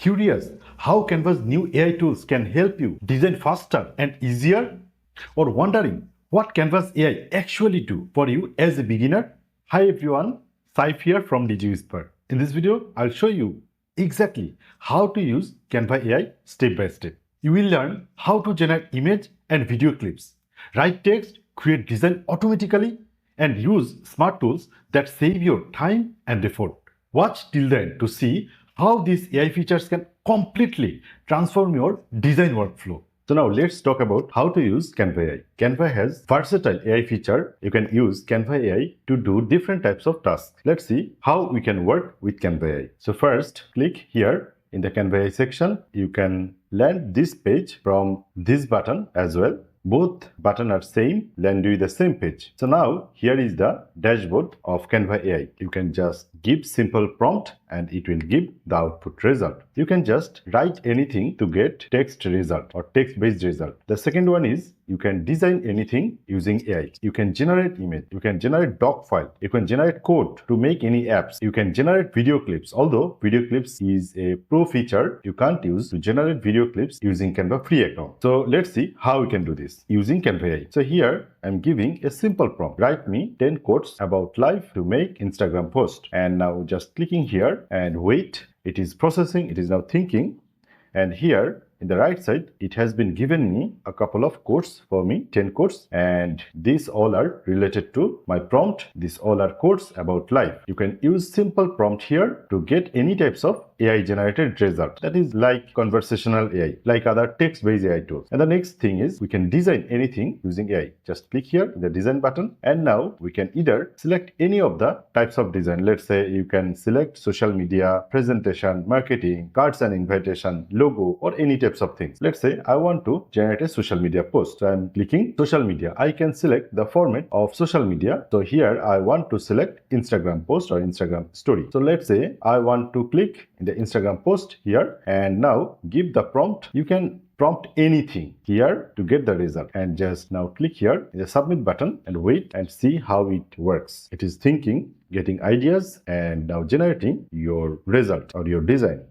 Curious how Canva's new AI tools can help you design faster and easier? Or wondering what Canva's AI actually do for you as a beginner? Hi everyone, Saif here from Digiwhisper. In this video, I'll show you exactly how to use Canva AI step by step. You will learn how to generate image and video clips, write text, create design automatically, and use smart tools that save your time and effort. Watch till the end to see how these AI features can completely transform your design workflow. So now let's talk about how to use Canva AI. Canva has versatile AI feature. You can use Canva AI to do different types of tasks. Let's see how we can work with Canva AI. So first, click here in the Canva AI section. You can land this page from this button as well. Both buttons are same, land you the same page. So now here is the dashboard of Canva AI. You can just give simple prompt and it will give the output result. You can just write anything to get text result or text based result. The second one is you can design anything using AI. You can generate image, you can generate doc file, you can generate code to make any apps, you can generate video clips. Although video clips is a pro feature, you can't use to generate video clips using Canva free account. So let's see how we can do this using Canva AI. So here I'm giving a simple prompt. Write me 10 quotes about life to make Instagram post. And now just clicking here and wait. It is processing, it is now thinking. And here in the right side, it has been given me a couple of quotes for me, 10 quotes, and these all are related to my prompt. These all are quotes about life. You can use simple prompt here to get any types of AI generated result. That is like conversational AI, like other text-based AI tools. And the next thing is we can design anything using AI. Just click here, the design button, and now we can either select any of the types of design. Let's say you can select social media, presentation, marketing, cards and invitation, logo, or any types of things. Let's say I want to generate a social media post. So I'm clicking social media. I can select the format of social media. So here I want to select Instagram post or Instagram story. So let's say I want to click in the Instagram post here and now give the prompt. You can prompt anything here to get the result and just now click here in the submit button and wait and see how it works. It is thinking, getting ideas and now generating your result or your design.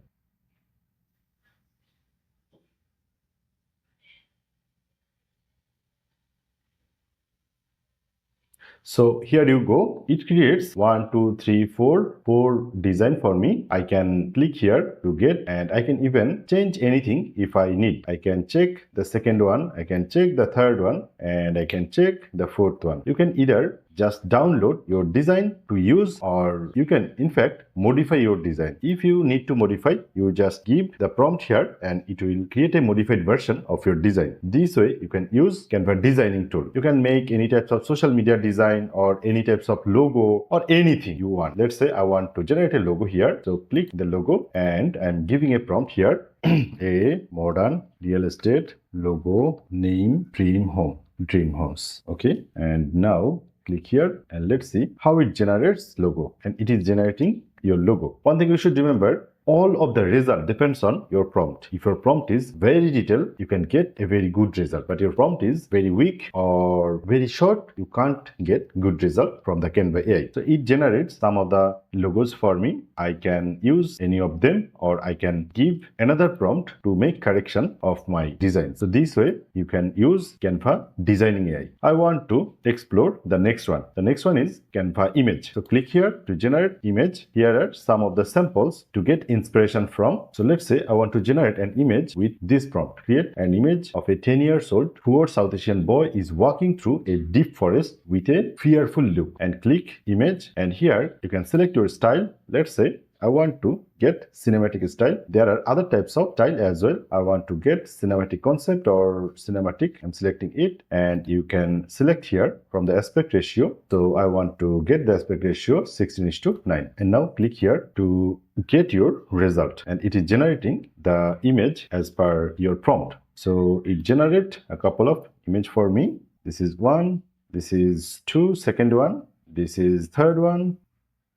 So here you go. It creates 1, 2, 3, 4 design for me. I can click here to get and I can even change anything if I need. I can check the second one, I can check the third one, and I can check the fourth one. You can either just download your design to use or you can in fact modify your design. If you need to modify, you just give the prompt here and it will create a modified version of your design. This way you can use Canva designing tool. You can make any types of social media design or any types of logo or anything you want. Let's say I want to generate a logo here. So click the logo and I'm giving a prompt here. A modern real estate logo name dream homes. Okay, and now click here and let's see how it generates logo, and it is generating your logo. One thing you should remember, all of the result depends on your prompt. If your prompt is very detailed, you can get a very good result, but your prompt is very weak or very short, you can't get good result from the Canva AI. So it generates some of the logos for me. I can use any of them or I can give another prompt to make correction of my design. So this way you can use Canva designing AI. I want to explore the next one. The next one is Canva image. So click here to generate image. Here are some of the samples to get inspiration from. So let's say I want to generate an image with this prompt. Create an image of a 10 years old poor South Asian boy is walking through a deep forest with a fearful look, and click image, and here you can select your style. Let's say I want to get cinematic style. There are other types of style as well. I want to get cinematic concept or cinematic. I'm selecting it and you can select here from the aspect ratio. So I want to get the aspect ratio 16:9 and now click here to get your result, and it is generating the image as per your prompt. So it generate a couple of image for me. This is one, this is two, second one, this is third one,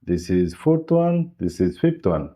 this is fourth one, this is fifth one.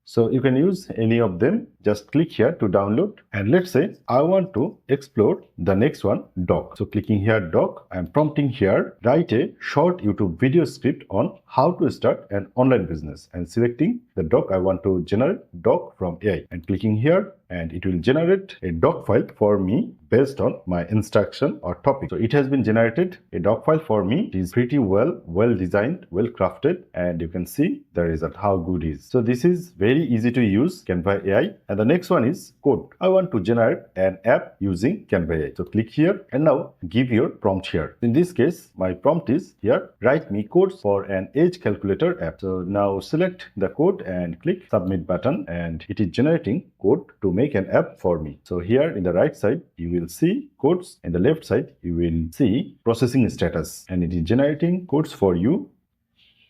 So you can use any of them. Just click here to download. And let's say I want to explore the next one, doc. So clicking here, doc, I'm prompting here, write a short YouTube video script on how to start an online business, and selecting the doc I want to generate, doc from AI, and clicking here, and it will generate a doc file for me based on my instruction or topic. So it has been generated a doc file for me. It is pretty well designed, well crafted, and you can see the result, how good it is. So this is very easy to use, Canva AI. And the next one is code. I want to generate an app using Canva AI. So click here and now give your prompt here. In this case, my prompt is here, write me codes for an age calculator app. So now select the code and click submit button, and it is generating code to make an app for me. So here in the right side, you will see codes. In the left side, you will see processing status, and it is generating codes for you.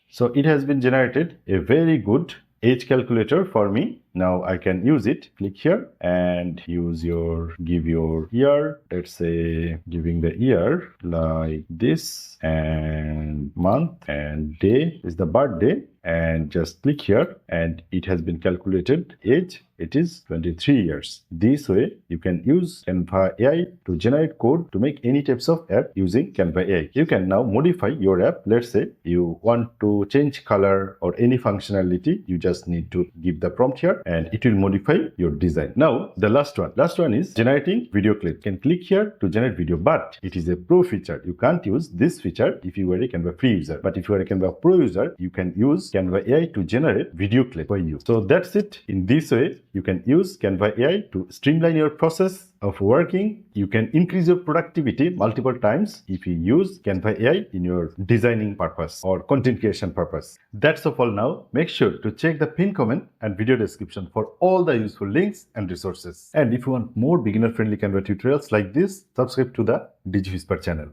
So it has been generated a very good age calculator for me. Now I can use it. Click here and give your year. Let's say giving the year like this, and month and day is the birthday, and just click here and it has been calculated. Age, it is 23 years. This way you can use Canva AI to generate code to make any types of app using Canva AI. You can now modify your app. Let's say you want to change color or any functionality. You just need to give the prompt here and it will modify your design. Now the last one is generating video clip. You can click here to generate video, but it is a pro feature. You can't use this feature if you are a Canva free user, but if you are a Canva pro user, you can use Canva AI to generate video clip for you. So that's it. In this way you can use Canva AI to streamline your process of working. You can increase your productivity multiple times if you use Canva AI in your designing purpose or content creation purpose. That's all now. Make sure to check the pinned comment and video description for all the useful links and resources. And if you want more beginner friendly Canva tutorials like this, subscribe to the Digiwhisper channel.